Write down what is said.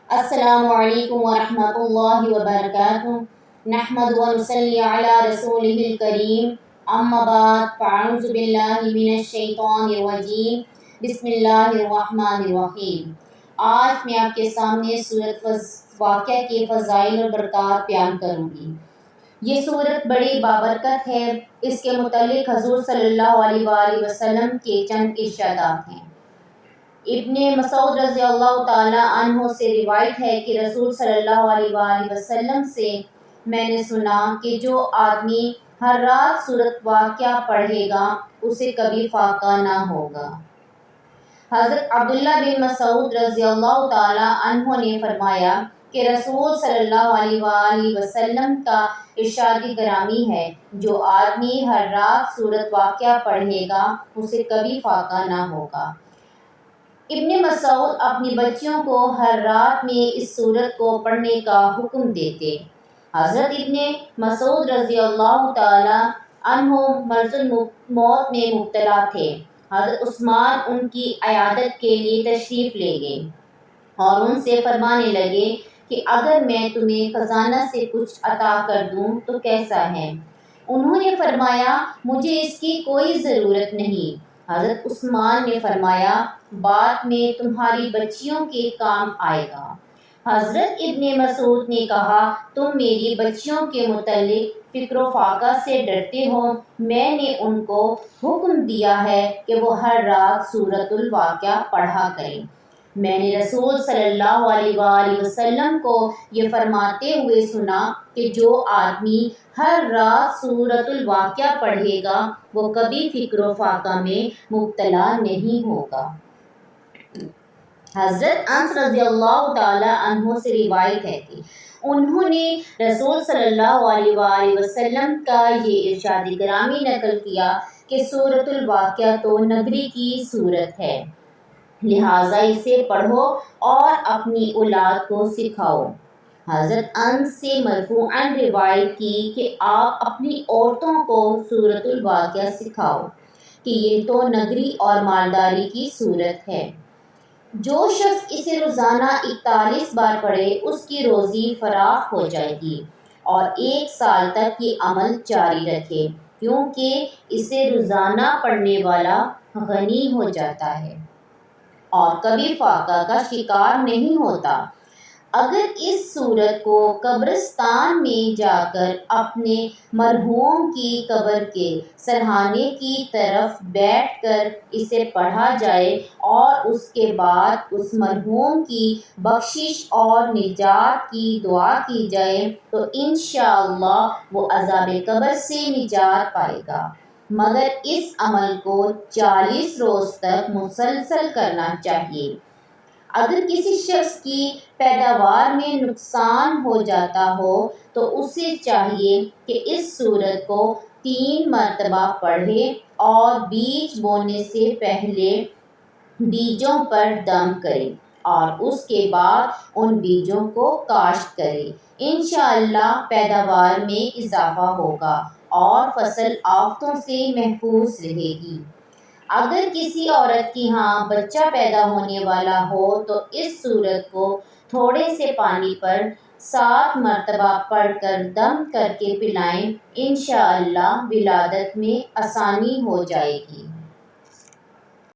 السلام علیکم ورحمۃ اللہ وبرکاتہ۔ نحمد و نصلی علی رسولہ الکریم، اما بعد فاعوذ باللہ من الشیطان الرجیم، بسم اللہ الرحمن الرحیم۔ آج میں آپ کے سامنے سورۃ واقعہ کے فضائل اور برکات بیان کروں گی۔ یہ سورت بڑی بابرکت ہے۔ اس کے متعلق حضور صلی اللہ علیہ وآلہ وسلم کے چند ارشادات ہیں۔ ابن مسعود رضی اللہ تعالی عنہ سے روایت ہے کہ رسول صلی اللہ علیہ وآلہ وسلم سے میں نے سنا کہ جو آدمی ہر رات سورۃ واقعہ پڑھے گا اسے کبھی فاقہ نہ ہوگا۔ حضرت عبداللہ بن مسعود رضی اللہ تعالی عنہ نے فرمایا کہ رسول صلی اللہ علیہ وآلہ وسلم کا ارشاد گرامی ہے، جو آدمی ہر رات سورۃ واقعہ پڑھے گا اسے کبھی فاقہ نہ ہوگا۔ ابن مسعود اپنی بچیوں کو ہر رات میں اس سورت کو پڑھنے کا حکم دیتے۔ حضرت ابن مسعود رضی اللہ تعالی عنہ مرض الموت میں مبتلا تھے۔ حضرت عثمان ان کی عیادت کے لیے تشریف لے گئے اور ان سے فرمانے لگے کہ اگر میں تمہیں خزانہ سے کچھ عطا کر دوں تو کیسا ہے؟ انہوں نے فرمایا مجھے اس کی کوئی ضرورت نہیں۔ حضرت عثمان نے فرمایا بعد میں تمہاری بچیوں کے کام آئے گا۔ حضرت ابن مسعود نے کہا تم میری بچیوں کے متعلق فقر و فاقہ سے ڈرتے ہو، میں نے ان کو حکم دیا ہے کہ وہ ہر رات سورۃ الواقعہ پڑھا کریں۔ میں نے رسول صلی اللہ علیہ وآلہ وسلم کو یہ فرماتے ہوئے سنا کہ جو آدمی ہر رات سورۃ الواقعہ پڑھے گا وہ کبھی فقر و فاقہ میں مبتلا نہیں ہوگا۔ حضرت انس رضی اللہ تعالی عنہ سے روایت ہے کہ انہوں نے رسول صلی اللہ علیہ وآلہ وسلم کا یہ ارشاد گرامی نقل کیا کہ سورۃ الواقعہ تو نگری کی سورت ہے، لہٰذا اسے پڑھو اور اپنی اولاد کو سکھاؤ۔ حضرت انس سے مرفوعاً روایت کی کہ آپ اپنی عورتوں کو سورۃ الواقعہ سکھاؤ کہ یہ تو نگری اور مالداری کی سورت ہے۔ جو شخص اسے روزانہ 41 بار پڑھے اس کی روزی فراخ ہو جائے گی، اور 1 سال تک یہ عمل جاری رکھے، کیونکہ اسے روزانہ پڑھنے والا غنی ہو جاتا ہے اور کبھی فاقہ کا شکار نہیں ہوتا۔ اگر اس سورت کو قبرستان میں جا کر اپنے مرحوم کی قبر کے سرہانے کی طرف بیٹھ کر اسے پڑھا جائے اور اس کے بعد اس مرحوم کی بخشش اور نجات کی دعا کی جائے تو انشاءاللہ وہ عذاب قبر سے نجات پائے گا، مگر اس عمل کو 40 روز تک مسلسل کرنا چاہیے۔ اگر کسی شخص کی پیداوار میں نقصان ہو جاتا ہو تو اسے چاہیے کہ اس سورت کو 3 مرتبہ پڑھے اور بیج بونے سے پہلے بیجوں پر دم کرے اور اس کے بعد ان بیجوں کو کاشت کرے۔ انشاءاللہ پیداوار میں اضافہ ہوگا اور فصل آفتوں سے محفوظ رہے گی۔ اگر کسی عورت کی ہاں بچہ پیدا ہونے والا ہو تو اس سورت کو تھوڑے سے پانی پر 7 مرتبہ پڑھ کر دم کر کے پلائیں، انشاءاللہ ولادت میں آسانی ہو جائے گی۔